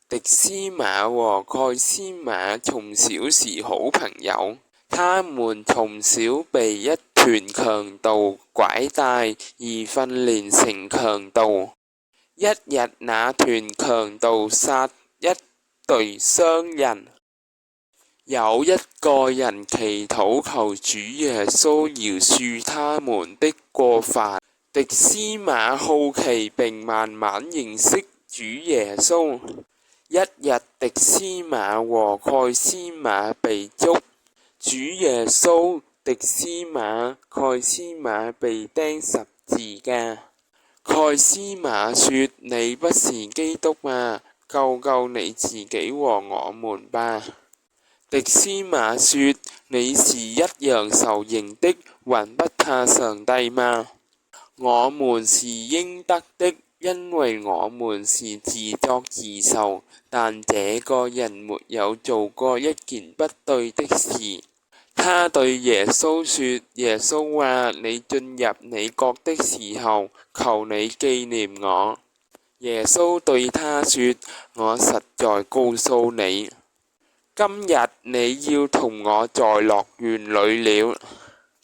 迪斯馬和蓋斯馬從小是好朋友，他們從小被一團強盜拐帶而訓練成強盜。一日，那團強盜殺一對商人，有一個人祈禱求主耶穌饒恕他們的過犯。迪斯馬好奇並慢慢認識主耶穌。一日，迪斯馬和蓋斯馬被捉，主耶穌、迪斯馬、蓋斯馬被釘十字架。蓋斯馬說：你不是基督嗎？救救你自己和我們吧。迪斯馬說：你是一樣受刑的，還不怕上帝嗎？我們是應得的，因為我們是自作自受，但這個人沒有做過一件不對的事。他對耶穌說：耶穌啊，你進入你國的時候，求你紀念我。耶穌對他說：我實在告訴你，今日你要同我在樂園裏了。